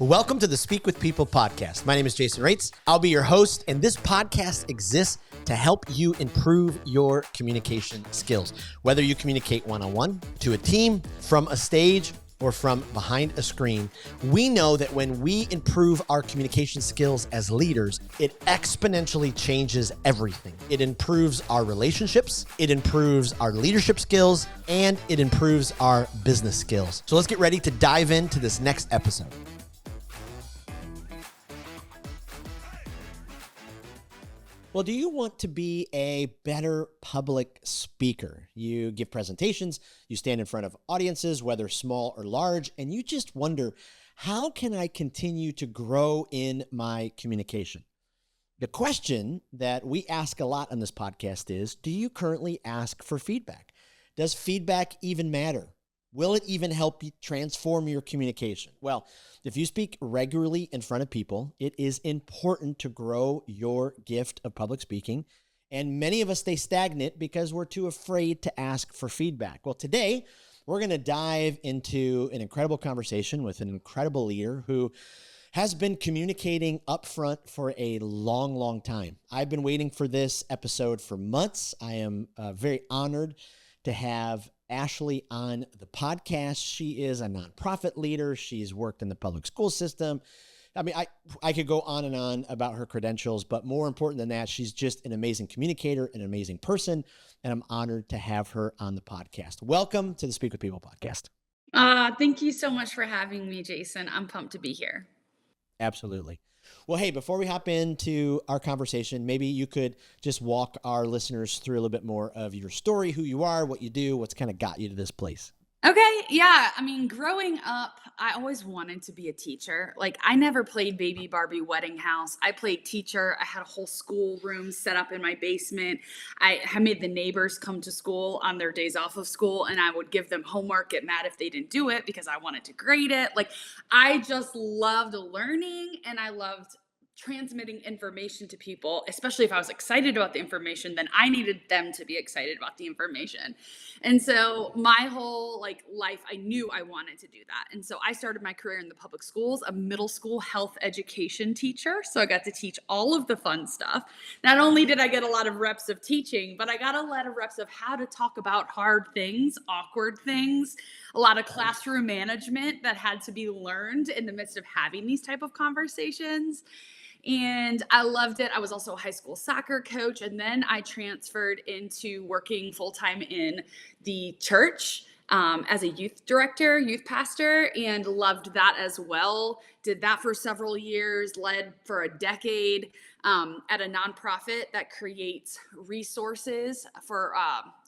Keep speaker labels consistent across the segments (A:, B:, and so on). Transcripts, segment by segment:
A: Welcome to the Speak with People podcast. My name is Jason Raitz. I'll be your host, and this podcast exists to help you improve your communication skills. Whether you communicate one-on-one, to a team, from a stage, or from behind a screen, we know that when we improve our communication skills as leaders, it exponentially changes everything. It improves our relationships, it improves our leadership skills, and it improves our business skills. So let's get ready to dive into this next episode. Well, do you want to be a better public speaker? You give presentations, you stand in front of audiences, whether small or large, and you just wonder, how can I continue to grow in my communication? The question that we ask a lot on this podcast is, do you currently ask for feedback? Does feedback even matter? Will it even help you transform your communication? Well, if you speak regularly in front of people, it is important to grow your gift of public speaking. And many of us stay stagnant because we're too afraid to ask for feedback. Well, today we're going to dive into an incredible conversation with an incredible leader who has been communicating up front for a long, long time. I've been waiting for this episode for months. I am very honored to have Ashley on the podcast. She is a nonprofit leader. She's worked in the public school system. I mean, I could go on and on about her credentials, but more important than that, she's just an amazing communicator, an amazing person, and I'm honored to have her on the podcast. Welcome to the Speak with People podcast.
B: Thank you so much for having me, Jason. I'm pumped to be here.
A: Absolutely. Well, hey, before we hop into our conversation, maybe you could just walk our listeners through a little bit more of your story, who you are, what you do, what's kind of got you to this place.
B: Okay. Yeah. I mean, growing up, I always wanted to be a teacher. Like, I never played Baby Barbie Wedding House. I played teacher. I had a whole school room set up in my basement. I made the neighbors come to school on their days off of school, and I would give them homework, get mad if they didn't do it because I wanted to grade it. Like, I just loved learning, and I loved transmitting information to people, especially if I was excited about the information, then I needed them to be excited about the information. And so my whole life, I knew I wanted to do that. And so I started my career in the public schools, a middle school health education teacher. So I got to teach all of the fun stuff. Not only did I get a lot of reps of teaching, but I got a lot of reps of how to talk about hard things, awkward things, a lot of classroom management that had to be learned in the midst of having these type of conversations. And I loved it. I was also a high school soccer coach. And then I transferred into working full-time in the church as a youth director, youth pastor, and loved that as well. Did that for several years, led for a decade at a nonprofit that creates resources for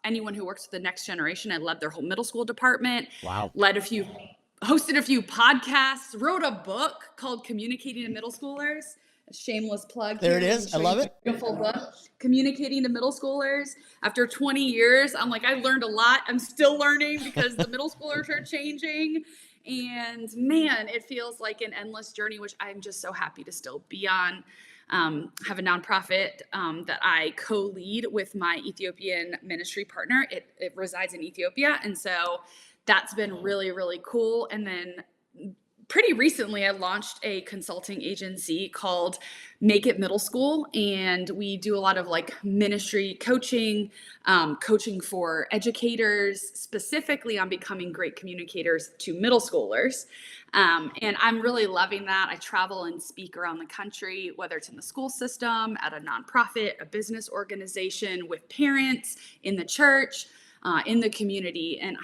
B: anyone who works with the next generation. I led their whole middle school department.
A: Wow.
B: Hosted a few podcasts, wrote a book called Communicating to Middle Schoolers. Shameless plug.
A: There it is. I love it.
B: Beautiful book. Communicating to Middle Schoolers. After 20 years, I'm like, I learned a lot. I'm still learning because the middle schoolers are changing. And man, it feels like an endless journey, which I'm just so happy to still be on. Have a nonprofit that I co-lead with my Ethiopian ministry partner. It resides in Ethiopia. And so that's been really, really cool. And then pretty recently, I launched a consulting agency called Make It Middle School, and we do a lot of ministry coaching, coaching for educators, specifically on becoming great communicators to middle schoolers. And I'm really loving that. I travel and speak around the country, whether it's in the school system, at a nonprofit, a business organization, with parents, in the church, in the community, and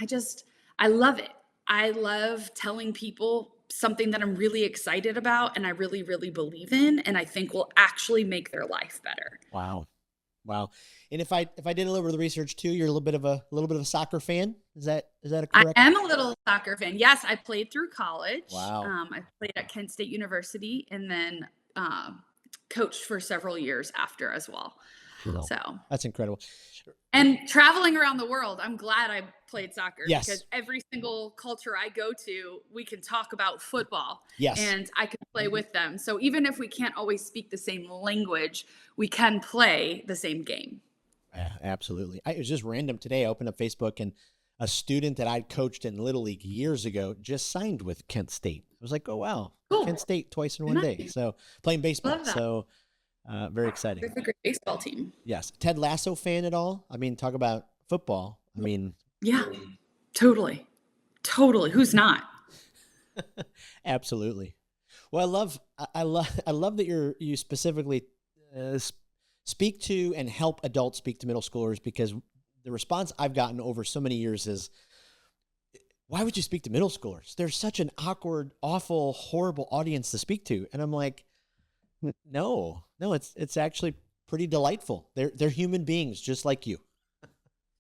B: I love it. I love telling people something that I'm really excited about and I really, really believe in, and I think will actually make their life better.
A: Wow. And if I did a little bit of the research too, you're a little bit of a soccer fan. Is that a correct?
B: I am a little soccer fan. Yes, I played through college.
A: Wow.
B: I played at Kent State University and then coached for several years after as well. So
A: that's incredible.
B: And traveling around the world, I'm glad I played soccer.
A: Yes.
B: Because every single culture I go to, we can talk about football.
A: Yes.
B: And I can play with them. So even if we can't always speak the same language, we can play the same game.
A: Yeah, absolutely. It was just random today. I opened up Facebook and a student that I'd coached in Little League years ago just signed with Kent State. It was like, oh, wow, Kent
B: Cool.
A: State twice in one day.
B: Nice.
A: So playing baseball.
B: Love that.
A: So very exciting.
B: It's a great baseball team.
A: Yes. Ted Lasso fan at all? I mean, talk about football. I mean,
B: Yeah, totally. Totally. Who's not?
A: absolutely. Well, I love that you specifically speak to and help adults speak to middle schoolers, because the response I've gotten over so many years is, why would you speak to middle schoolers? They're such an awkward, awful, horrible audience to speak to. And I'm like, no, it's actually pretty delightful. They're human beings just like you.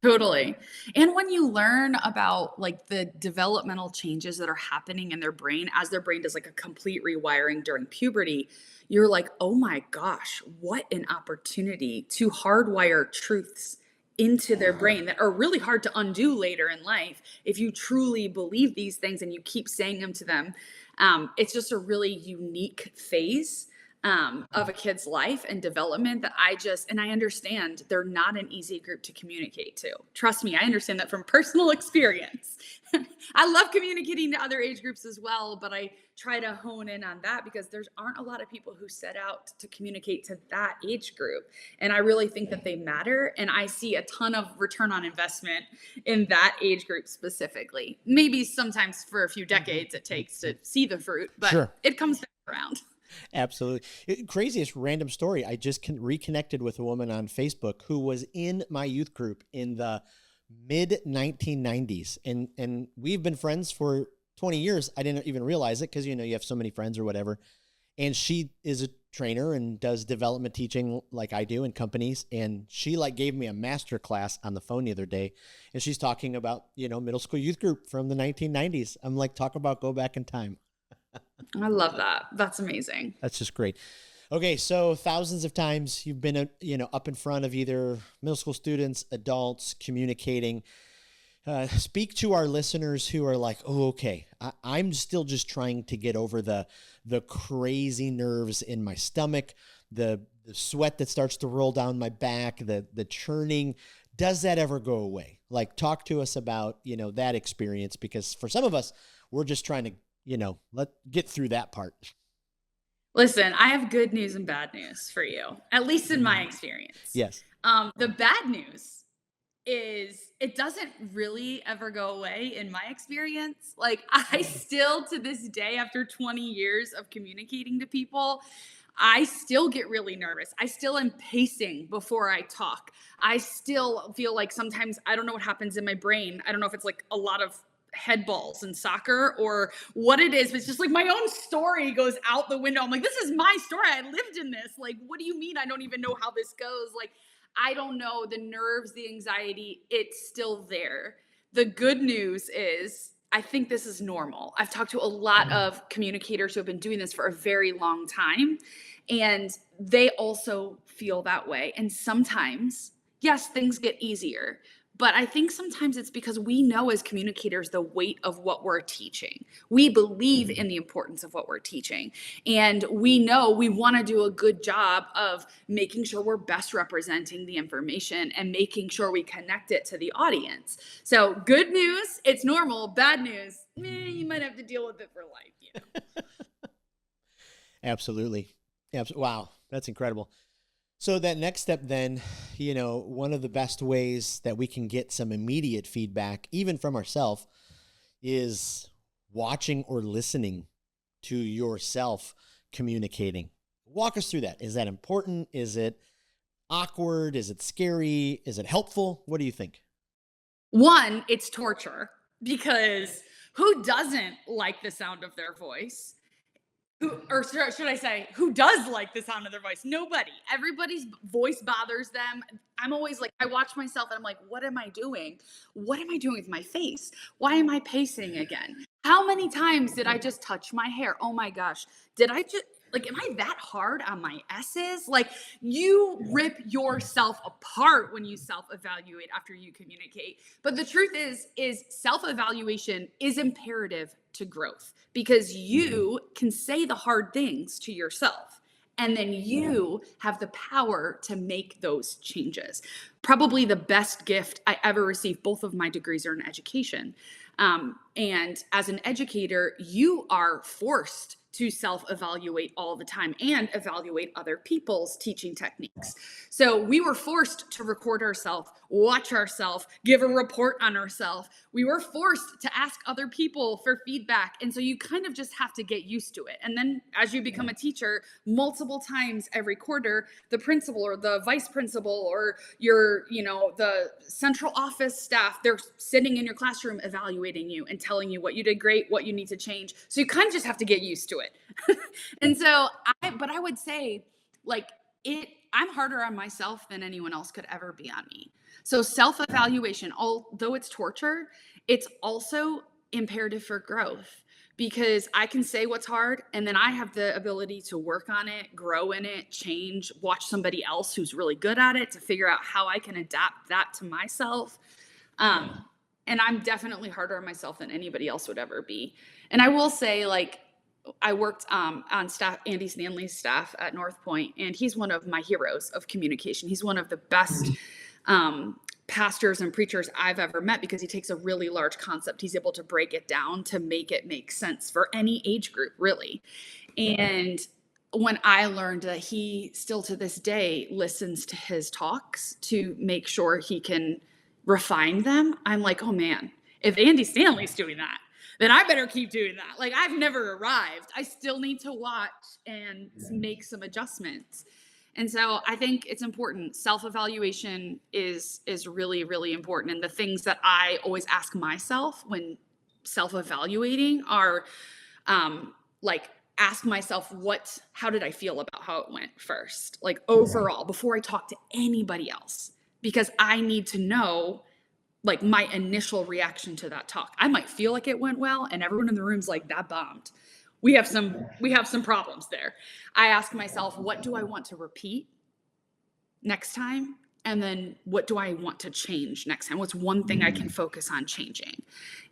B: Totally. And when you learn about like the developmental changes that are happening in their brain as their brain does like a complete rewiring during puberty, you're like, oh my gosh, what an opportunity to hardwire truths into their brain that are really hard to undo later in life if you truly believe these things and you keep saying them to them. It's just a really unique phase of a kid's life and development that and I understand they're not an easy group to communicate to. Trust me, I understand that from personal experience. I love communicating to other age groups as well, but I try to hone in on that because there aren't a lot of people who set out to communicate to that age group. And I really think that they matter. And I see a ton of return on investment in that age group specifically. Maybe sometimes for a few decades it takes to see the fruit, but
A: Sure.
B: It comes back around.
A: Absolutely. Craziest random story. I just reconnected with a woman on Facebook who was in my youth group in the mid 1990s. And we've been friends for 20 years. I didn't even realize it because, you have so many friends or whatever. And she is a trainer and does development teaching like I do in companies. And she like gave me a master class on the phone the other day. And she's talking about, middle school youth group from the 1990s. I'm like, talk about go back in time.
B: I love that. That's amazing.
A: That's just great. Okay, so thousands of times you've been, up in front of either middle school students, adults, communicating. Speak to our listeners who are like, oh, okay, I'm still just trying to get over the crazy nerves in my stomach, the sweat that starts to roll down my back, the churning. Does that ever go away? Like, talk to us about, that experience, because for some of us, we're just trying to get through that part.
B: Listen, I have good news and bad news for you, at least in my experience.
A: Yes.
B: The bad news is it doesn't really ever go away in my experience. Like I still to this day, after 20 years of communicating to people, I still get really nervous. I still am pacing before I talk. I still feel like sometimes I don't know what happens in my brain. I don't know if it's like a lot of head balls in soccer or what it is, but it's just like my own story goes out the window. I'm like, this is my story. I lived in this. Like, what do you mean? I don't even know how this goes. Like, I don't know. The nerves, the anxiety, it's still there. The good news is I think this is normal. I've talked to a lot of communicators who have been doing this for a very long time, and they also feel that way. And sometimes, yes, things get easier. But I think sometimes it's because we know as communicators the weight of what we're teaching. We believe in the importance of what we're teaching. And we know we want to do a good job of making sure we're best representing the information and making sure we connect it to the audience. So good news, it's normal. Bad news, you might have to deal with it for life.
A: Absolutely. Wow, that's incredible. So that next step then, one of the best ways that we can get some immediate feedback, even from ourselves, is watching or listening to yourself communicating. Walk us through that. Is that important? Is it awkward? Is it scary? Is it helpful? What do you think?
B: One, it's torture because who doesn't like the sound of their voice? Or should I say, who does like the sound of their voice? Nobody. Everybody's voice bothers them. I'm always like, I watch myself and I'm like, what am I doing? What am I doing with my face? Why am I pacing again? How many times did I just touch my hair? Oh my gosh. Did I just, like, am I that hard on my S's? Like, you rip yourself apart when you self-evaluate after you communicate. But the truth is self-evaluation is imperative to growth because you can say the hard things to yourself. And then you have the power to make those changes. Probably the best gift I ever received, both of my degrees are in education. And as an educator, you are forced to self-evaluate all the time and evaluate other people's teaching techniques. So we were forced to record ourselves, watch ourselves, give a report on ourselves. We were forced to ask other people for feedback. And so you kind of just have to get used to it. And then as you become a teacher, multiple times every quarter, the principal or the vice principal or the central office staff, they're sitting in your classroom evaluating you and telling you what you did great, what you need to change. So you kind of just have to get used to it. And so I would say, like, I'm harder on myself than anyone else could ever be on me. So self-evaluation, although it's torture, it's also imperative for growth, because I can say what's hard and then I have the ability to work on it, grow in it, change, watch somebody else who's really good at it to figure out how I can adapt that to myself. And I'm definitely harder on myself than anybody else would ever be. And I will say, like, I worked on staff, Andy Stanley's staff at North Point, and he's one of my heroes of communication. He's one of the best pastors and preachers I've ever met, because he takes a really large concept. He's able to break it down to make it make sense for any age group, really. And when I learned that he still to this day listens to his talks to make sure he can refine them, I'm like, oh man, if Andy Stanley's doing that, then I better keep doing that. Like, I've never arrived. I still need to watch and make some adjustments. And so I think it's important. Self-evaluation is really, really important. And the things that I always ask myself when self-evaluating are like, ask myself, how did I feel about how it went first? Like, overall, before I talk to anybody else, because I need to know, like, my initial reaction to that talk. I might feel like it went well and everyone in the room's like, that bombed. We have some problems there. I ask myself, what do I want to repeat next time? And then what do I want to change next time? What's one thing I can focus on changing?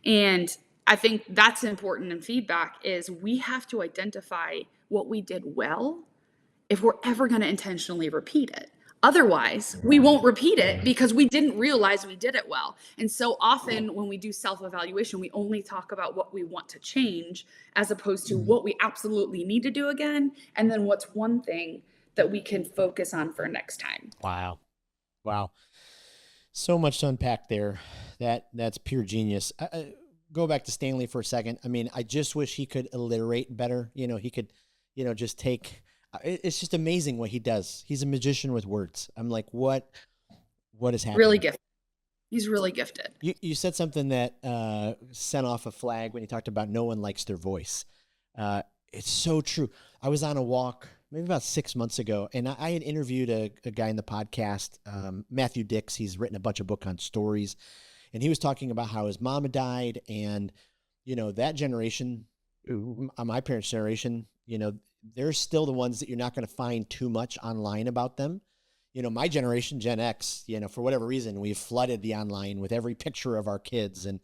B: And I think that's important in feedback, is we have to identify what we did well if we're ever going to intentionally repeat it. Otherwise, we won't repeat it because we didn't realize we did it well. And so often when we do self-evaluation, we only talk about what we want to change as opposed to what we absolutely need to do again. And then what's one thing that we can focus on for next time.
A: Wow. So much to unpack there. That's pure genius. Go back to Stanley for a second. I mean, I just wish he could alliterate better. He could, just take... It's just amazing what he does. He's a magician with words. I'm like, what is happening?
B: Really gifted. He's really gifted.
A: You said something that sent off a flag when you talked about no one likes their voice. It's so true. I was on a walk maybe about 6 months ago, and I had interviewed a guy in the podcast, Matthew Dix. He's written a bunch of books on stories, and he was talking about how his mom had died, and that generation, my parents' generation, they're still the ones that you're not going to find too much online about them. My generation, Gen X, for whatever reason, we've flooded the online with every picture of our kids and,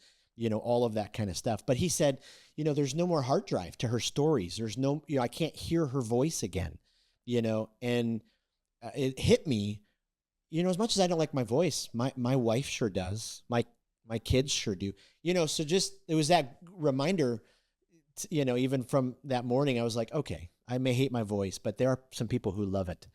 A: all of that kind of stuff. But he said, there's no more hard drive to her stories. There's no, I can't hear her voice again, and it hit me, as much as I don't like my voice, my wife sure does. My kids sure do, so just, it was that reminder, even from that morning, I was like, okay, I may hate my voice, but there are some people who love it.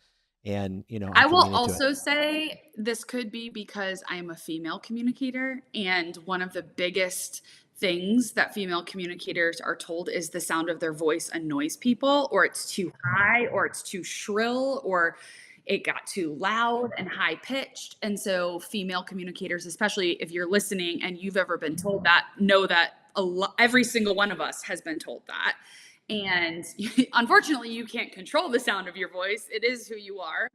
A: And,
B: I will also say this could be because I am a female communicator. And one of the biggest things that female communicators are told is the sound of their voice annoys people, or it's too high, or it's too shrill, or it got too loud and high pitched. And so female communicators, especially if you're listening and you've ever been told that, know that every single one of us has been told that. And unfortunately, you can't control the sound of your voice. It is who you are.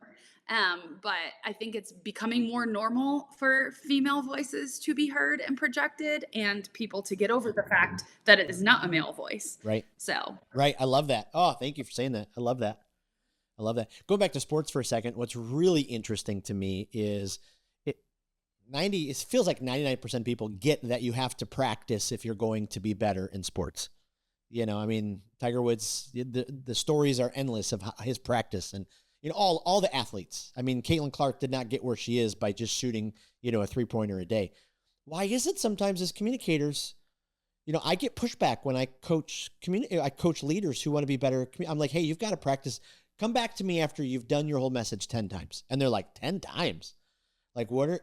B: But I think it's becoming more normal for female voices to be heard and projected, and people to get over the fact that it is not a male voice.
A: Right.
B: So.
A: Right. I love that. Oh, thank you for saying that. I love that. Go back to sports for a second. What's really interesting to me is it feels like 99% of people get that you have to practice if you're going to be better in sports. Tiger Woods, the stories are endless of his practice and, all the athletes. Caitlin Clark did not get where she is by just shooting, a 3-pointer a day. Why is it sometimes as communicators, I get pushback when I coach I coach leaders who want to be better. I'm like, hey, you've got to practice. Come back to me after you've done your whole message 10 times. And they're like, 10 times? Like, what are,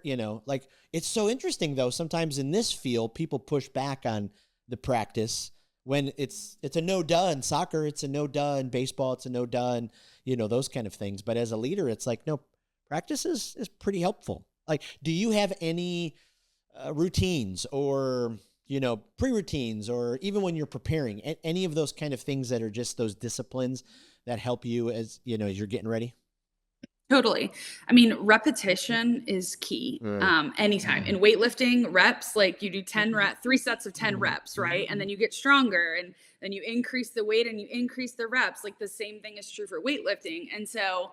A: like, it's so interesting though. Sometimes in this field, people push back on the practice when it's a no duh in soccer. It's a no duh in baseball. It's a no duh in, those kind of things. But as a leader, it's like, no, practice is pretty helpful. Like, do you have any routines or, pre-routines, or even when you're preparing, any of those kind of things that are just those disciplines that help you as, as you're getting ready?
B: Totally. I mean, repetition is key. Anytime in weightlifting, reps, like you do 10 reps, 3 sets of 10 reps, right? And then you get stronger, and then you increase the weight and you increase the reps. Like the same thing is true for weightlifting. And so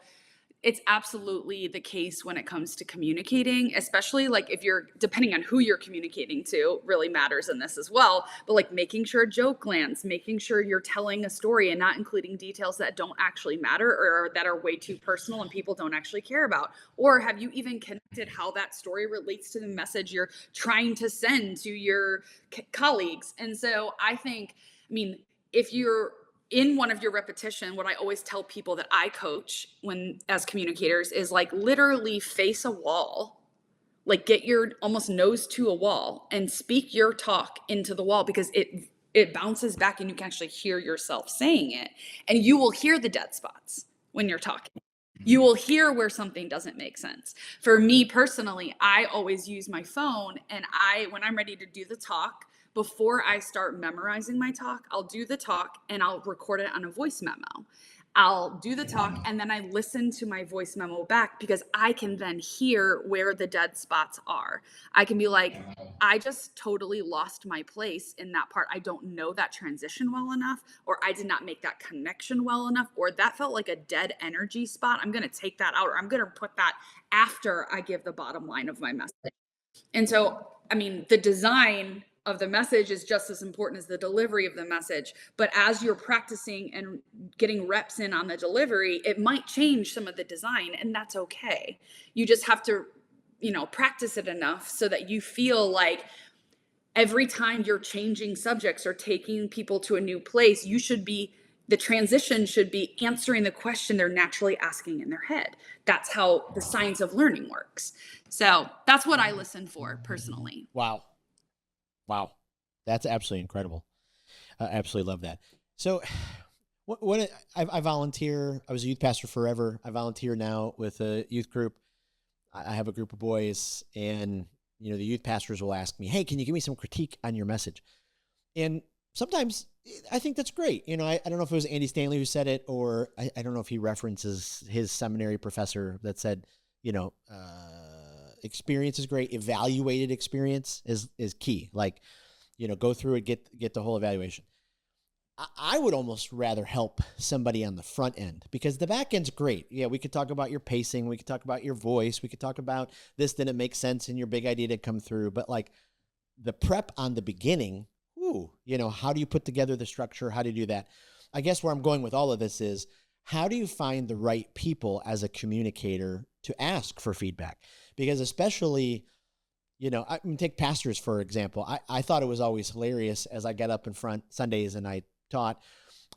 B: it's absolutely the case when it comes to communicating, especially like if you're, depending on who you're communicating to, really matters in this as well. But like making sure a joke lands, making sure you're telling a story and not including details that don't actually matter or that are way too personal and people don't actually care about. Or have you even connected how that story relates to the message you're trying to send to your colleagues? And so I think, I mean, if you're in one of your repetition, what I always tell people that I coach when as communicators is like literally face a wall, like get your almost nose to a wall and speak your talk into the wall, because it bounces back and you can actually hear yourself saying it, and you will hear the dead spots when you're talking. You will hear where something doesn't make sense. For me personally, I always use my phone, and when I'm ready to do the talk, before I start memorizing my talk, I'll do the talk and I'll record it on a voice memo. I'll do the talk and then I listen to my voice memo back, because I can then hear where the dead spots are. I can be like, I just totally lost my place in that part. I don't know that transition well enough, or I did not make that connection well enough, or that felt like a dead energy spot. I'm going to take that out, or I'm going to put that after I give the bottom line of my message. And so, I mean, the design of the message is just as important as the delivery of the message. But as you're practicing and getting reps in on the delivery, it might change some of the design, and that's okay. You just have to, practice it enough so that you feel like every time you're changing subjects or taking people to a new place, the transition should be answering the question they're naturally asking in their head. That's how the science of learning works. So that's what I listen for personally.
A: Wow. That's absolutely incredible. I absolutely love that. So when I volunteer, I was a youth pastor forever. I volunteer now with a youth group. I have a group of boys, and the youth pastors will ask me, hey, can you give me some critique on your message? And sometimes I think that's great. I don't know if it was Andy Stanley who said it, or I don't know if he references his seminary professor that said, experience is great. Evaluated experience is key. Like, go through it, get the whole evaluation. I would almost rather help somebody on the front end, because the back end's great. Yeah, we could talk about your pacing. We could talk about your voice. We could talk about this didn't make sense and your big idea didn't come through. But like the prep on the beginning, how do you put together the structure? How do you do that? I guess where I'm going with all of this is, how do you find the right people as a communicator to ask for feedback? Because especially, I mean, take pastors, for example. I thought it was always hilarious as I got up in front Sundays and I taught,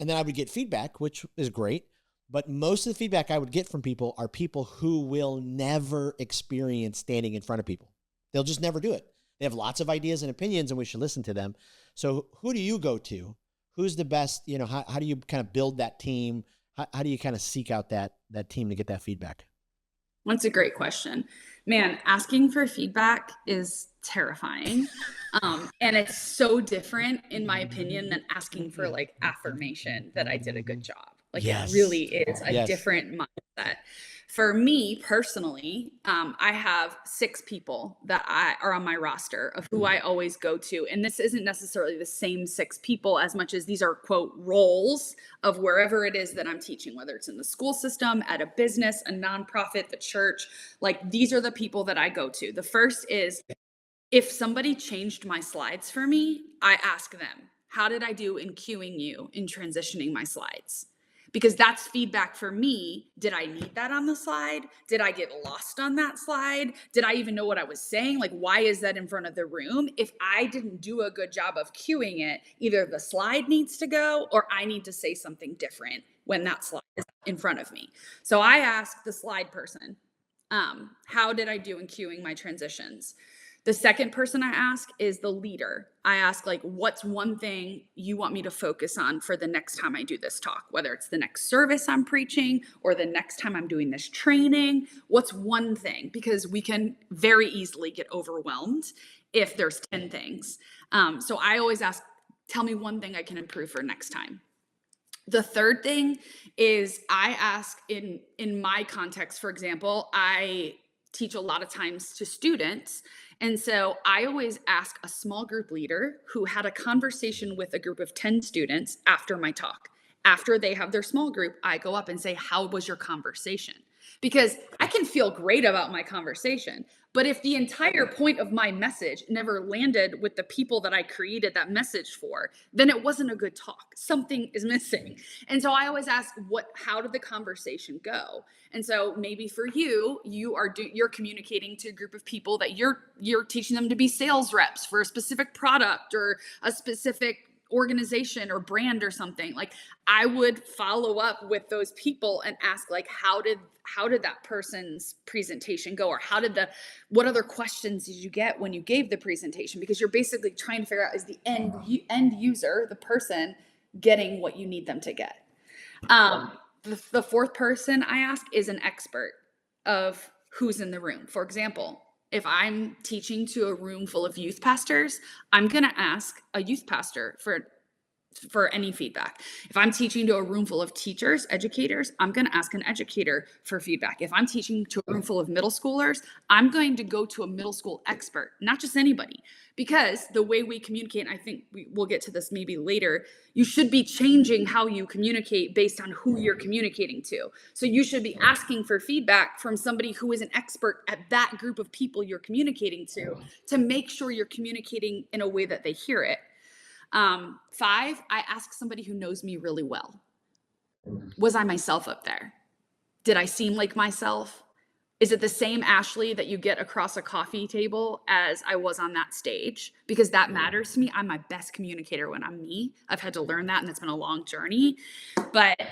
A: and then I would get feedback, which is great. But most of the feedback I would get from people are people who will never experience standing in front of people. They'll just never do it. They have lots of ideas and opinions, and we should listen to them. So who do you go to? Who's the best? How do you kind of build that team? How do you kind of seek out that team to get that feedback?
B: That's a great question. Man, asking for feedback is terrifying. And it's so different, in my opinion, than asking for like affirmation that I did a good job. Like
A: Yes.
B: It really is a
A: Yes.
B: different mindset. For me personally, I have 6 people that are on my roster of who I always go to. And this isn't necessarily the same 6 people as much as these are, quote, roles of wherever it is that I'm teaching, whether it's in the school system, at a business, a nonprofit, the church. Like, these are the people that I go to. The first is, if somebody changed my slides for me, I ask them, how did I do in cueing you in transitioning my slides? because that's feedback for me. Did I need that on the slide? Did I get lost on that slide? Did I even know what I was saying? Like, why is that in front of the room? If I didn't do a good job of cueing it, either the slide needs to go or I need to say something different when that slide is in front of me. So I asked the slide person, how did I do in cueing my transitions? The second person I ask is the leader. I ask, like, what's one thing you want me to focus on for the next time I do this talk, whether it's the next service I'm preaching or the next time I'm doing this training. What's one thing? Because we can very easily get overwhelmed if there's 10 things. So I always ask, tell me one thing I can improve for next time. The third thing is I ask in my context, for example, I teach a lot of times to students. And so I always ask a small group leader who had a conversation with a group of 10 students after my talk. After they have their small group, I go up and say, how was your conversation? Because I can feel great about my conversation, but if the entire point of my message never landed with the people that I created that message for, then it wasn't a good talk. Something is missing. And so I always ask, how did the conversation go? And so maybe for you, you're communicating to a group of people that you're teaching them to be sales reps for a specific product or a specific organization or brand or something. Like, I would follow up with those people and ask, like, how did that person's presentation go? Or what other questions did you get when you gave the presentation? Because you're basically trying to figure out, is the end user, the person, getting what you need them to get? The fourth person I ask is an expert of who's in the room. For example, if I'm teaching to a room full of youth pastors, I'm going to ask a youth pastor for any feedback. If I'm teaching to a room full of teachers, educators, I'm going to ask an educator for feedback. If I'm teaching to a room full of middle schoolers, I'm going to go to a middle school expert, not just anybody, because the way we communicate, and I think we'll get to this maybe later, you should be changing how you communicate based on who you're communicating to. So you should be asking for feedback from somebody who is an expert at that group of people you're communicating to make sure you're communicating in a way that they hear it. 5, I ask somebody who knows me really well. Was I myself up there? Did I seem like myself? Is it the same Ashley that you get across a coffee table as I was on that stage? Because that matters to me. I'm my best communicator when I'm me. I've had to learn that, and it's been a long journey.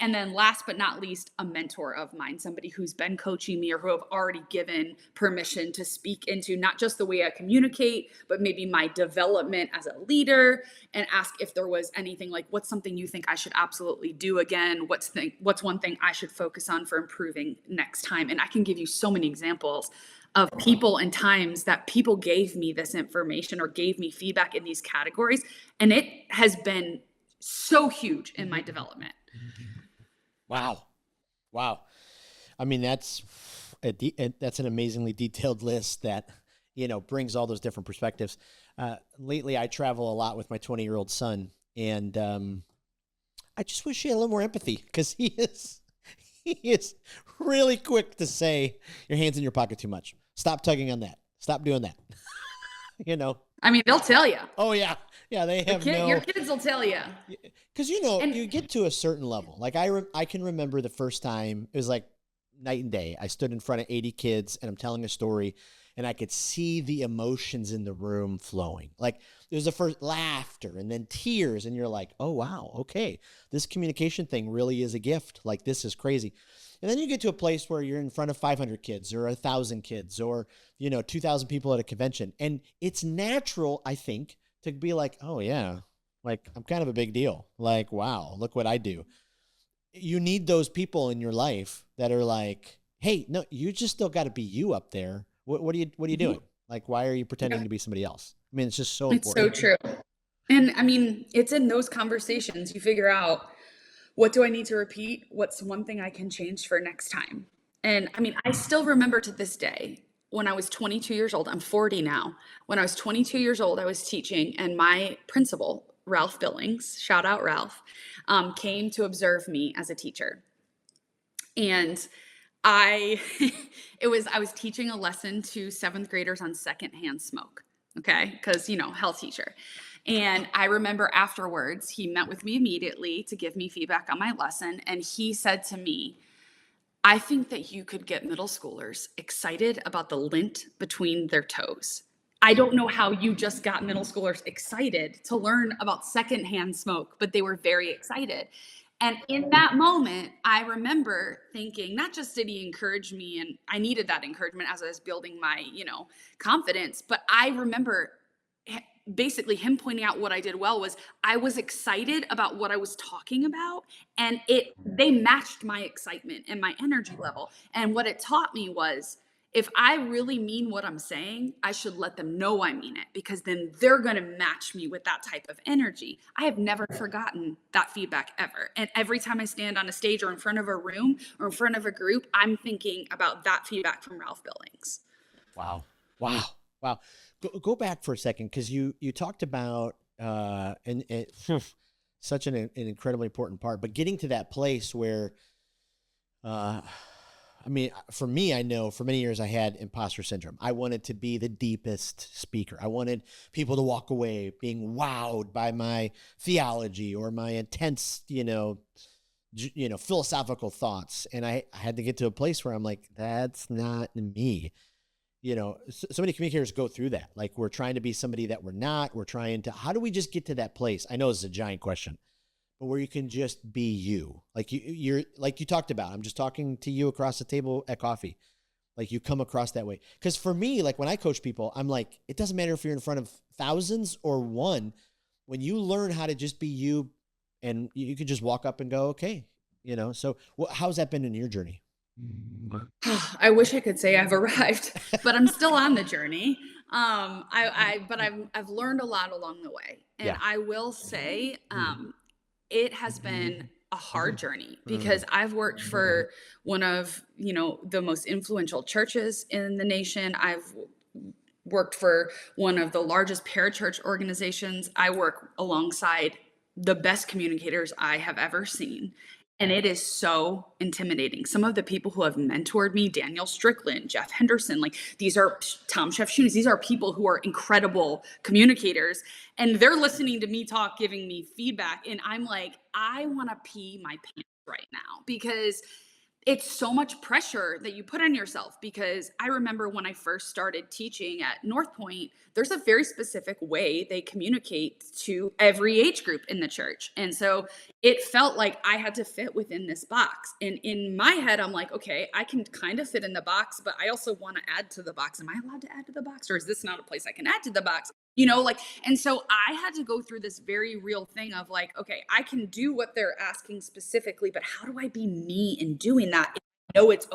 B: And then last but not least, a mentor of mine, somebody who's been coaching me or who have already given permission to speak into not just the way I communicate, but maybe my development as a leader, and ask if there was anything like, what's something you think I should absolutely do again? What's one thing I should focus on for improving next time? And I can give you so many examples of people and times that people gave me this information or gave me feedback in these categories. And it has been so huge in my development.
A: Wow. I mean, that's an amazingly detailed list that, brings all those different perspectives. Lately, I travel a lot with my 20-year-old son, and I just wish he had a little more empathy, because he is really quick to say, your hand's in your pocket too much. Stop tugging on that. Stop doing that.
B: I mean, they'll tell you.
A: Oh, yeah. Yeah, they have
B: your kids will tell you.
A: Because, you get to a certain level. Like, I can remember the first time, it was like night and day. I stood in front of 80 kids, and I'm telling a story, and I could see the emotions in the room flowing. Like, there's the first laughter and then tears, and you're like, oh, wow, okay. This communication thing really is a gift. Like, this is crazy. And then you get to a place where you're in front of 500 kids or 1,000 kids or, 2,000 people at a convention. And it's natural, I think, to be like, oh, yeah, like, I'm kind of a big deal. Like, wow, look what I do. You need those people in your life that are like, hey, no, you just still got to be you up there. What are you doing? Like, why are you pretending to be somebody else? I mean, it's just so important.
B: It's so true. And I mean, it's in those conversations you figure out, what do I need to repeat? What's one thing I can change for next time? And I mean, I still remember to this day, when I was 22 years old, I'm 40 now. When I was 22 years old, I was teaching, and my principal, Ralph Billings, shout out Ralph, came to observe me as a teacher. And I was teaching a lesson to 7th graders on secondhand smoke. Okay. Cause health teacher. And I remember afterwards, he met with me immediately to give me feedback on my lesson. And he said to me, I think that you could get middle schoolers excited about the lint between their toes. I don't know how you just got middle schoolers excited to learn about secondhand smoke, but they were very excited. And in that moment, I remember thinking, not just did he encourage me, and I needed that encouragement as I was building my, confidence, but I remember basically him pointing out what I did well was I was excited about what I was talking about, and they matched my excitement and my energy level. And what it taught me was if I really mean what I'm saying, I should let them know I mean it, because then they're going to match me with that type of energy. I have never forgotten that feedback ever. And every time I stand on a stage or in front of a room or in front of a group, I'm thinking about that feedback from Ralph Billings.
A: Wow. Wow. Wow. Go back for a second, because you talked about and such an incredibly important part, but getting to that place where I mean, for me, I know for many years I had imposter syndrome. I wanted to be the deepest speaker. I wanted people to walk away being wowed by my theology or my intense, philosophical thoughts. And I had to get to a place where I'm like, that's not me. So many communicators go through that. Like, we're trying to be somebody that we're not. How do we just get to that place? I know it's a giant question, but where you can just be you. Like you're like you talked about. I'm just talking to you across the table at coffee. Like, you come across that way. Because for me, like when I coach people, I'm like, it doesn't matter if you're in front of thousands or one. When you learn how to just be you, and you could just walk up and go, okay, So how's that been in your journey?
B: I wish I could say I've arrived, but I'm still on the journey. But I've learned a lot along the way, and
A: Yeah.
B: I will say, it has been a hard journey, because I've worked for one of, the most influential churches in the nation. I've worked for one of the largest parachurch organizations. I work alongside the best communicators I have ever seen. And it is so intimidating. Some of the people who have mentored me, Daniel Strickland, Jeff Henderson, like these are Tom Shefchunas, these are people who are incredible communicators. And they're listening to me talk, giving me feedback. And I'm like, I want to pee my pants right now, because it's so much pressure that you put on yourself. Because I remember when I first started teaching at North Point, there's a very specific way they communicate to every age group in the church. And so it felt like I had to fit within this box. And in my head, I'm like, okay, I can kind of fit in the box, but I also want to add to the box. Am I allowed to add to the box? Or is this not a place I can add to the box? And so I had to go through this very real thing of like, okay, I can do what they're asking specifically, but how do I be me in doing that? I know it's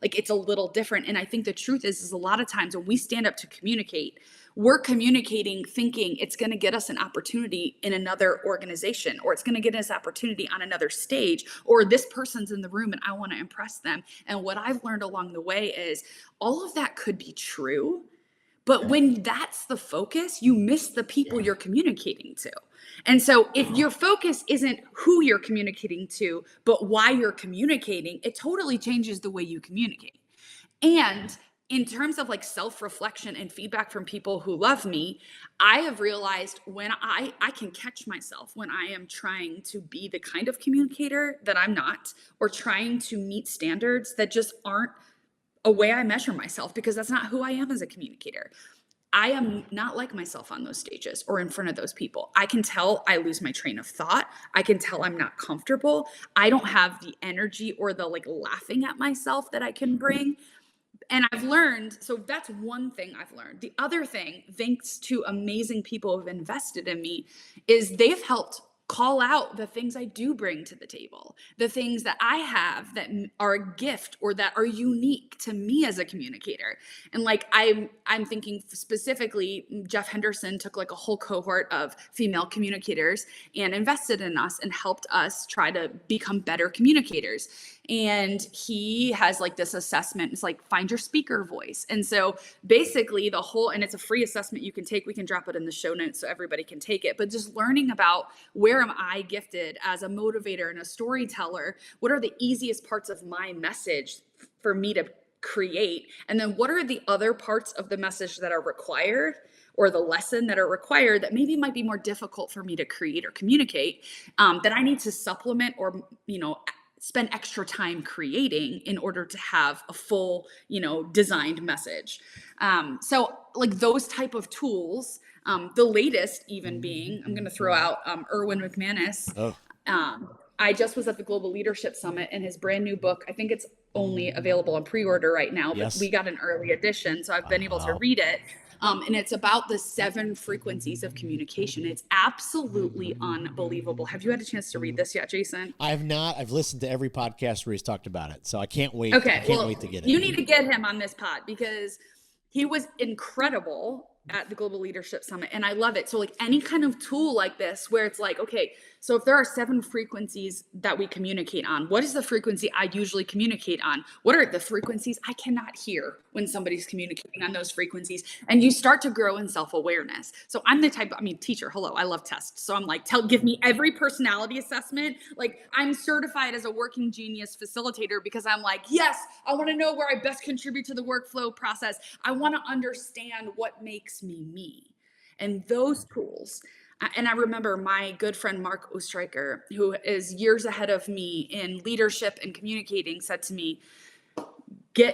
B: it's a little different. And I think the truth is a lot of times when we stand up to communicate, we're communicating thinking it's going to get us an opportunity in another organization, or it's going to get us opportunity on another stage, or this person's in the room and I want to impress them. And what I've learned along the way is all of that could be true, but when that's the focus, you miss the people you're communicating to. And so if your focus isn't who you're communicating to, but why you're communicating, it totally changes the way you communicate. And in terms of like self-reflection and feedback from people who love me, I have realized when I can catch myself when I am trying to be the kind of communicator that I'm not, or trying to meet standards that just aren't a way I measure myself, because that's not who I am as a communicator. I am not like myself on those stages or in front of those people. I can tell I lose my train of thought. I can tell I'm not comfortable. I don't have the energy or the like laughing at myself that I can bring. And I've learned, so that's one thing I've learned. The other thing, thanks to amazing people who have invested in me, is they've helped call out the things I do bring to the table, the things that I have that are a gift or that are unique to me as a communicator. And like I'm thinking specifically, Jeff Henderson took like a whole cohort of female communicators and invested in us and helped us try to become better communicators. And he has like this assessment. It's like, find your speaker voice. And so basically and it's a free assessment you can take. We can drop it in the show notes so everybody can take it. But just learning about where am I gifted as a motivator and a storyteller? What are the easiest parts of my message for me to create? And then what are the other parts of the message that are required or the lesson that are required that maybe might be more difficult for me to create or communicate, that I need to supplement or, spend extra time creating in order to have a full, designed message. So like those type of tools, the latest even being, I'm going to throw out Erwin McManus.
A: Oh,
B: I just was at the Global Leadership Summit, and his brand new book, I think it's only available on pre-order right now, but
A: yes.
B: we got an early edition, so I've been able to read it. And it's about the 7 frequencies of communication. It's absolutely unbelievable. Have you had a chance to read this yet, Jason?
A: I have not. I've listened to every podcast where he's talked about it, so I can't wait.
B: Okay,
A: I can't wait to get it.
B: You need to get him on this pod because he was incredible at the Global Leadership Summit, and I love it. So like any kind of tool like this where it's like, okay, so if there are 7 frequencies that we communicate on, what is the frequency I usually communicate on? What are the frequencies I cannot hear when somebody's communicating on those frequencies? And you start to grow in self-awareness. So I'm the type, teacher, hello, I love tests. So I'm like, give me every personality assessment. Like I'm certified as a working genius facilitator because I'm like, yes, I want to know where I best contribute to the workflow process. I want to understand what makes me me. And those tools, and I remember my good friend Mark Ostreicher, who is years ahead of me in leadership and communicating, said to me,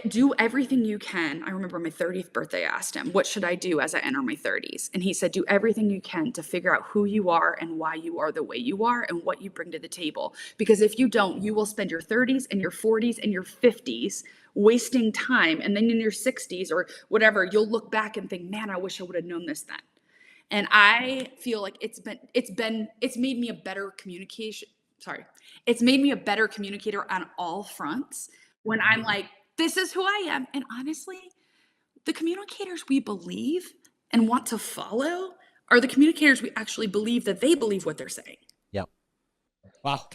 B: do everything you can. I remember my 30th birthday, I asked him, what should I do as I enter my 30s? And he said, do everything you can to figure out who you are and why you are the way you are and what you bring to the table. Because if you don't, you will spend your 30s and your 40s and your 50s wasting time. And then in your 60s or whatever, you'll look back and think, man, I wish I would have known this then. And I feel like it's made me a better communication. Sorry. It's made me a better communicator on all fronts when I'm like, this is who I am. And honestly, the communicators we believe and want to follow are the communicators we actually believe that they believe what they're saying.
A: Yep. Wow.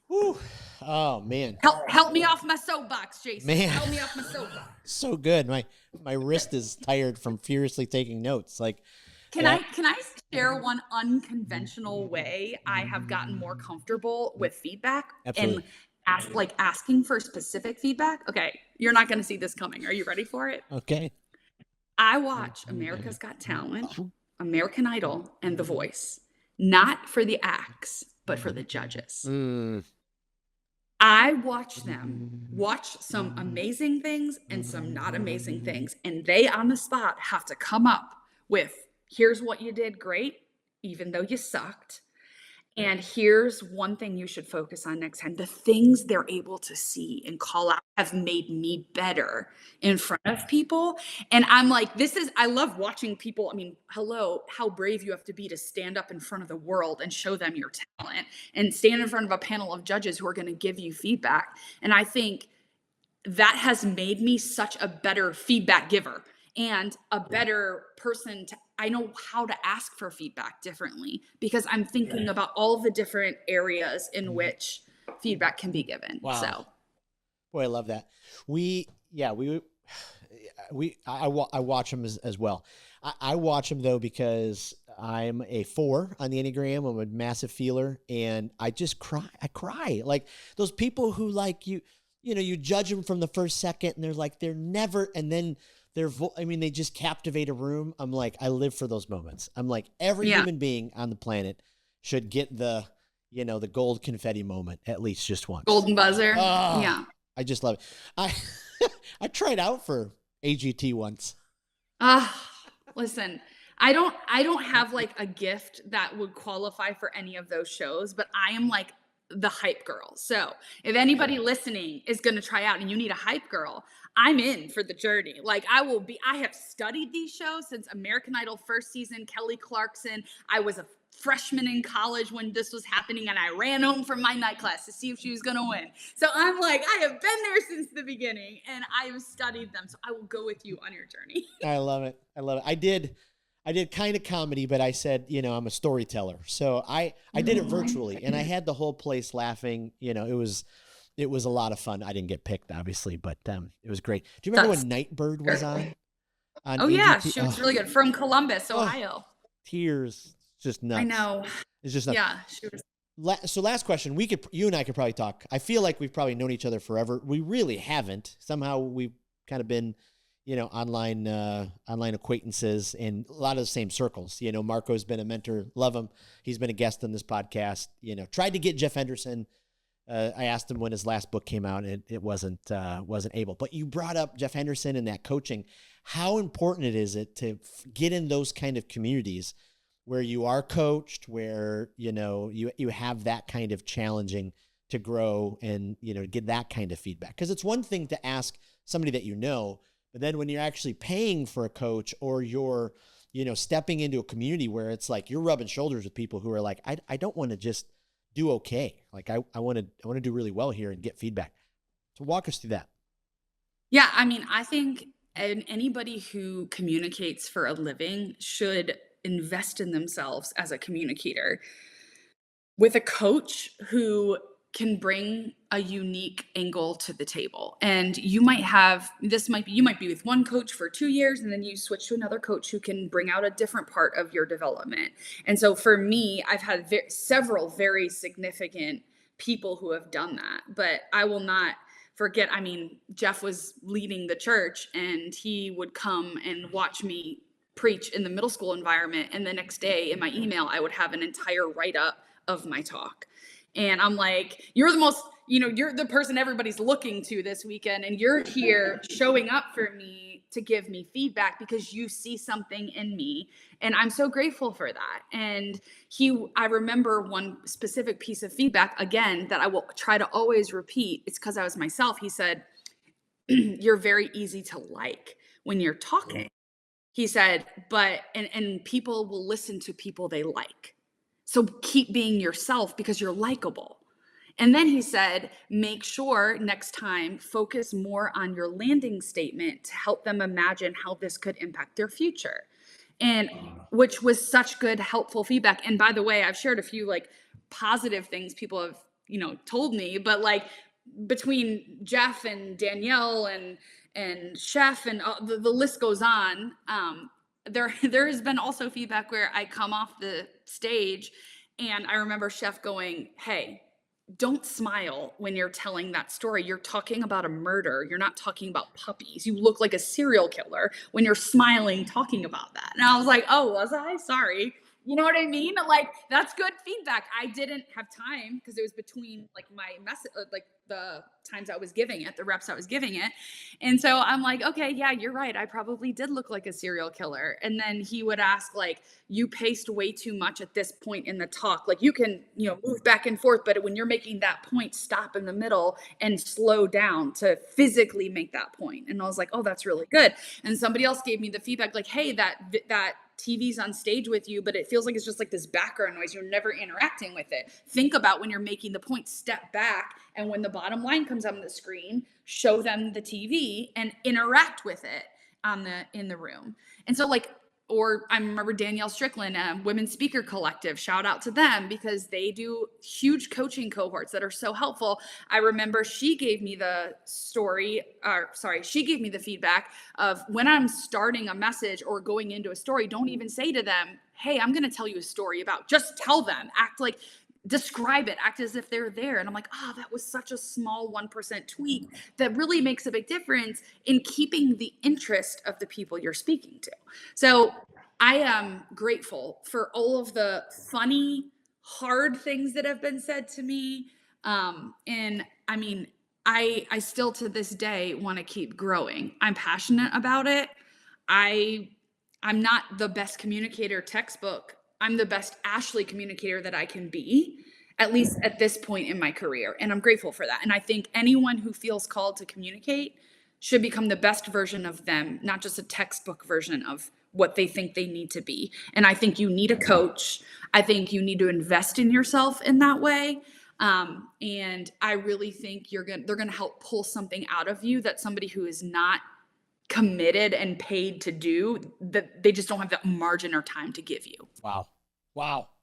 A: Whew. Oh man.
B: Help me off my soapbox, Jason.
A: Man.
B: Help me off my soapbox.
A: So good. My wrist is tired from furiously taking notes. Like,
B: Can I share one unconventional way I have gotten more comfortable with feedback?
A: Absolutely.
B: And asking for specific feedback? Okay, you're not going to see this coming. Are you ready for it?
A: Okay.
B: I watch America's Got Talent, American Idol, and The Voice, not for the acts, but for the judges. I watch them watch some amazing things and some not amazing things. And they on the spot have to come up with, here's what you did great, even though you sucked. And here's one thing you should focus on next time. The things they're able to see and call out have made me better in front of people. And I'm like, I love watching people. Hello, how brave you have to be to stand up in front of the world and show them your talent and stand in front of a panel of judges who are going to give you feedback. And I think that has made me such a better feedback giver and a better person I know how to ask for feedback differently because I'm thinking about all the different areas in which feedback can be given.
A: Wow.
B: So,
A: boy, I love that. I watch them as well. I watch them though because I'm a 4 on the Enneagram. I'm a massive feeler, and I just cry. I cry like those people who like you judge them from the first second, and they're never, and then. They just captivate a room. I'm like, I live for those moments. I'm like, every human being on the planet should get the gold confetti moment at least just once.
B: Golden buzzer. Yeah.
A: I just love it. I tried out for AGT once.
B: Listen, I don't have like a gift that would qualify for any of those shows, but I am like the hype girl. So if anybody listening is going to try out and you need a hype girl, I'm in for the journey. Like I have studied these shows since American Idol first season, Kelly Clarkson. I was a freshman in college when this was happening, and I ran home from my night class to see if she was going to win. So I'm like, I have been there since the beginning, and I have studied them. So I will go with you on your journey.
A: I love it. I did kind of comedy, but I said, I'm a storyteller. So I did it virtually, and I had the whole place laughing. It was a lot of fun. I didn't get picked, obviously, but it was great. Do you remember when Nightbird was on
B: oh, AGT? Yeah. She was really good. From Columbus, Ohio.
A: Tears. Just nuts.
B: I know.
A: It's just nuts.
B: Yeah. She was.
A: So last question, you and I could probably talk. I feel like we've probably known each other forever. We really haven't. Somehow we've kind of been, online acquaintances and a lot of the same circles. Marco's been a mentor, love him. He's been a guest on this podcast. Tried to get Jeff Henderson. I asked him when his last book came out, and it wasn't able. But you brought up Jeff Henderson and that coaching. How important is it to get in those kind of communities where you are coached, where you have that kind of challenging to grow and get that kind of feedback? Because it's one thing to ask somebody that but then when you're actually paying for a coach, or you're stepping into a community where it's like you're rubbing shoulders with people who are like, I don't want to just do okay. Like I want to do really well here and get feedback. So walk us through that.
B: Yeah, I mean, I think anybody who communicates for a living should invest in themselves as a communicator. With a coach who can bring a unique angle to the table. And you might be with one coach for 2 years, and then you switch to another coach who can bring out a different part of your development. And so for me, I've had several very significant people who have done that, but I will not forget. I mean, Jeff was leading the church, and he would come and watch me preach in the middle school environment. And the next day in my email, I would have an entire write-up of my talk. And I'm like, you're the person everybody's looking to this weekend, and you're here showing up for me to give me feedback because you see something in me. And I'm so grateful for that. And I remember one specific piece of feedback, again, that I will try to always repeat. It's because I was myself. He said, you're very easy to like when you're talking. He said, and people will listen to people they like. So keep being yourself because you're likable. And then he said, make sure next time, focus more on your landing statement to help them imagine how this could impact their future. And which was such good, helpful feedback. And by the way, I've shared a few like positive things people have, told me, but like between Jeff and Danielle and Chef and the list goes on. There has been also feedback where I come off the stage and I remember Chef going, hey, don't smile when you're telling that story. You're talking about a murder. You're not talking about puppies. You look like a serial killer when you're smiling talking about that. And I was like, oh, was I? Sorry. You know what I mean? Like, that's good feedback. I didn't have time because it was between like my message, like the times I was giving it, the reps I was giving it. And so I'm like, okay, yeah, you're right. I probably did look like a serial killer. And then he would ask, like, you paced way too much at this point in the talk. Like, you can, move back and forth, but when you're making that point, stop in the middle and slow down to physically make that point. And I was like, oh, that's really good. And somebody else gave me the feedback, like, hey, that TV's on stage with you, but it feels like it's just like this background noise. You're never interacting with it. Think about when you're making the point, step back. And when the bottom line comes on the screen, show them the TV and interact with it in the room. And so or I remember Danielle Strickland, Women's Speaker Collective, shout out to them because they do huge coaching cohorts that are so helpful. I remember she gave me the feedback of when I'm starting a message or going into a story, don't even say to them, hey, I'm going to tell you a story about, just tell them, describe it, act as if they're there. And I'm like, that was such a small 1% tweak that really makes a big difference in keeping the interest of the people you're speaking to. So I am grateful for all of the funny, hard things that have been said to me. And I mean, I still to this day want to keep growing. I'm passionate about it. I'm not the best communicator textbook. I'm the best Ashley communicator that I can be, at least at this point in my career. And I'm grateful for that. And I think anyone who feels called to communicate should become the best version of them, not just a textbook version of what they think they need to be. And I think you need a coach. I think you need to invest in yourself in that way. And I really think they're going to help pull something out of you that somebody who is not committed and paid to do, that they just don't have that margin or time to give you.
A: Wow.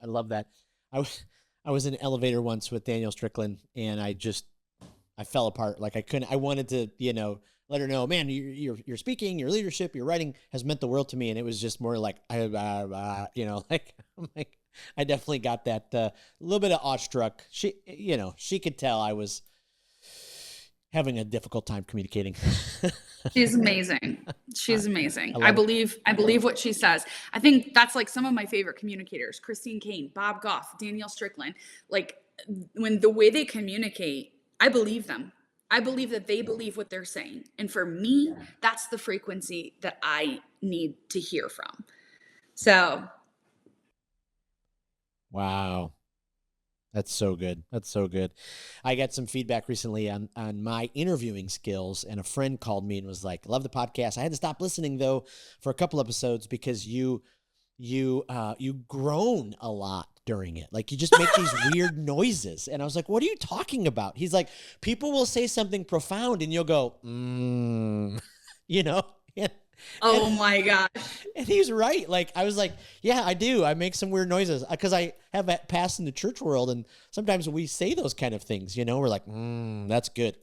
A: I love that. I was in an elevator once with Danielle Strickland and I fell apart. Like I wanted to, let her know, man, you're speaking, your leadership, your writing has meant the world to me. And it was just more like, I'm like, I definitely got that little bit of awestruck. She could tell I having a difficult time communicating.
B: She's amazing.
A: I,
B: She's amazing.
A: I
B: I
A: love it.
B: believe I believe what she says. I think that's like some of my favorite communicators, Christine Kane, Bob Goff, Danielle Strickland. Like when the way they communicate, I believe them. I believe that they believe what they're saying. And for me, that's the frequency that I need to hear from. So,
A: Wow. That's so good. That's so good. I got some feedback recently on my interviewing skills, and a friend called me and was like, "Love the podcast. I had to stop listening though for a couple episodes because you groan a lot during it. Like you just make these weird noises." And I was like, "What are you talking about?" He's like, "People will say something profound, and you'll go, you know." And,
B: oh my gosh.
A: and he's right. Like I was like, yeah, I do. I make some weird noises because I have that past in the church world, and sometimes we say those kind of things. We're like, that's good.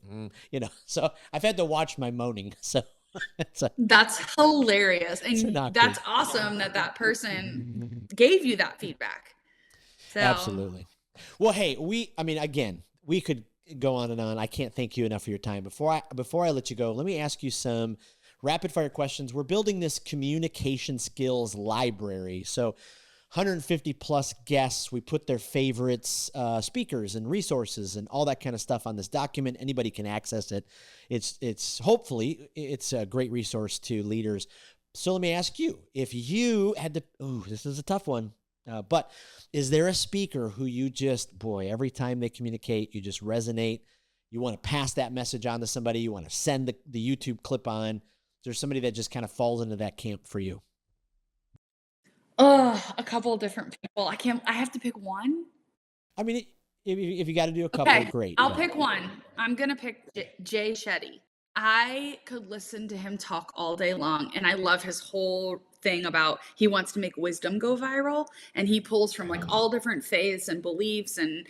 A: So I've had to watch my moaning. So
B: That's hilarious.
A: it's
B: And
A: not
B: that's
A: good.
B: awesome that that person gave you that feedback. So,
A: Absolutely. Well, hey, I mean, again, we could go on and on. I can't thank you enough for your time. Before I let you go, let me ask you some rapid fire questions. We're building this communication skills library. So 150 plus guests, we put their favorites, speakers and resources and all that kind of stuff on this document. Anybody can access it. Hopefully it's a great resource to leaders. So let me ask you, if you had to, this is a tough one, but is there a speaker who you just, boy, every time they communicate, you just resonate? You want to pass that message on to somebody. You want to send the YouTube clip on. Is there somebody that just kind of falls into that camp for you?
B: oh, a couple of different people. I have to pick one.
A: I mean, if you got to do a couple,
B: Okay,
A: great.
B: I'll pick one. I'm gonna pick Jay Shetty. I could listen to him talk all day long, and I love his whole thing about he wants to make wisdom go viral, and he pulls from like all different faiths and beliefs, and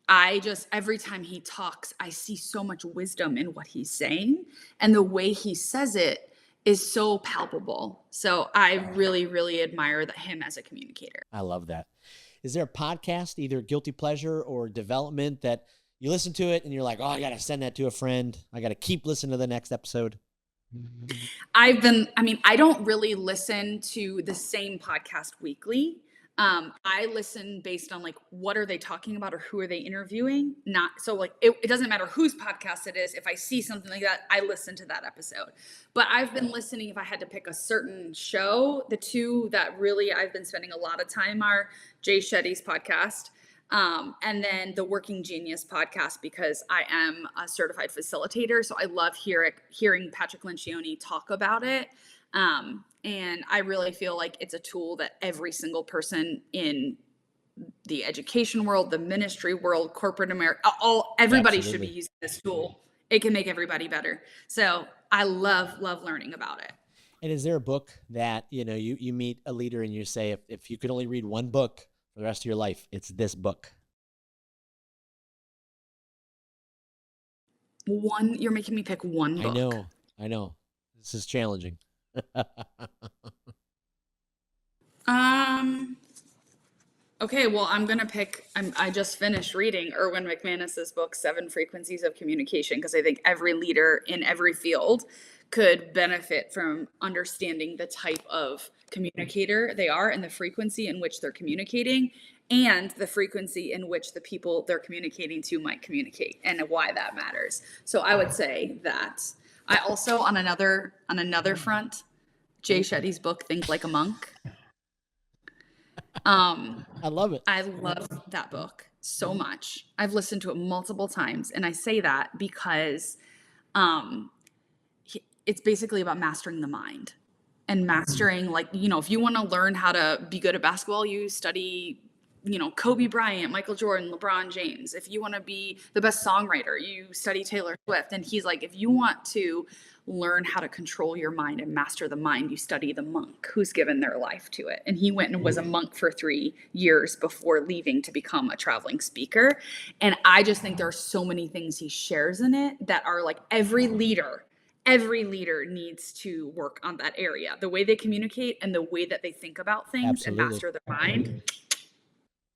B: I just every time he talks, I see so much wisdom in what he's saying, and the way he says it is so palpable. So I really, really admire him as a communicator.
A: I love that. Is there a podcast, either guilty pleasure or development, that you listen to it and you're like, oh, I got to send that to a friend. I got to keep listening to the next episode?
B: I don't really listen to the same podcast weekly. I listen based on like what are they talking about or who are they interviewing. Not so like it doesn't matter whose podcast it is. If I see something like that, I listen to that episode. But I've been listening. If I had to pick a certain show, the two that really I've been spending a lot of time are Jay Shetty's podcast. And then the Working Genius podcast, because I am a certified facilitator. So I love hearing Patrick Lencioni talk about it. And I really feel like it's a tool that every single person in the education world, the ministry world, corporate America, everybody should be using this tool. It can make everybody better. So I love learning about it.
A: And is there a book that, you meet a leader and you say, if you could only read one book for the rest of your life, it's this book?
B: You're making me pick one book.
A: I know. This is challenging.
B: Okay, well, I'm gonna pick. I just finished reading Erwin McManus's book, Seven Frequencies of Communication, because I think every leader in every field could benefit from understanding the type of communicator they are and the frequency in which they're communicating and the frequency in which the people they're communicating to might communicate and why that matters. So I would say that I also on another front, Jay Shetty's book, Think Like a Monk.
A: I love it.
B: I love that book so much. I've listened to it multiple times, and I say that because it's basically about mastering the mind and mastering, like, if you want to learn how to be good at basketball, you study, Kobe Bryant, Michael Jordan, LeBron James. If you want to be the best songwriter, you study Taylor Swift. And he's like, if you want to learn how to control your mind and master the mind, you study the monk who's given their life to it. And he went and was a monk for 3 years before leaving to become a traveling speaker. And I just think there are so many things he shares in it that are like every leader needs to work on that area. The way they communicate and the way that they think about things. Absolutely. And master their mind.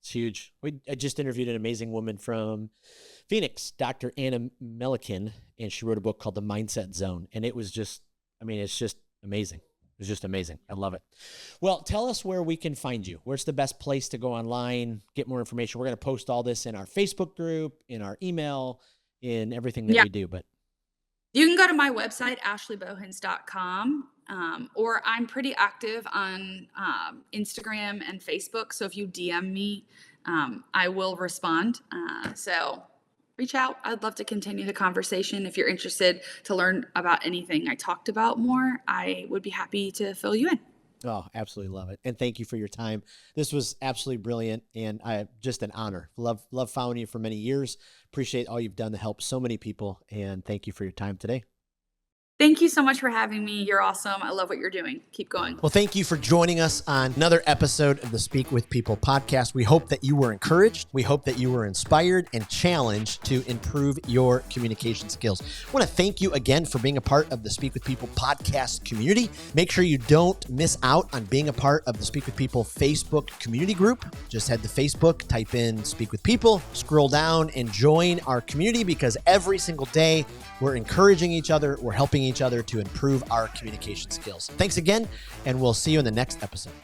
A: It's huge. I just interviewed an amazing woman from Phoenix, Dr. Anna Melican, and she wrote a book called The Mindset Zone. And it was just, it's just amazing. It was just amazing. I love it. Well, tell us where we can find you. Where's the best place to go online, get more information? We're going to post all this in our Facebook group, in our email, in everything that we do. But
B: you can go to my website, ashleybohnic.com, or I'm pretty active on Instagram and Facebook. So if you DM me, I will respond. So reach out. I'd love to continue the conversation. If you're interested to learn about anything I talked about more, I would be happy to fill you in.
A: Oh, absolutely love it. And thank you for your time. This was absolutely brilliant. And just an honor. Love following you for many years. Appreciate all you've done to help so many people. And thank you for your time today.
B: Thank you so much for having me. You're awesome. I love what you're doing. Keep going.
A: Well, thank you for joining us on another episode of the Speak with People podcast. We hope that you were encouraged. We hope that you were inspired and challenged to improve your communication skills. I want to thank you again for being a part of the Speak with People podcast community. Make sure you don't miss out on being a part of the Speak with People Facebook community group. Just head to Facebook, type in Speak with People, scroll down and join our community, because every single day we're encouraging each other. We're helping each other to improve our communication skills. Thanks again, and we'll see you in the next episode.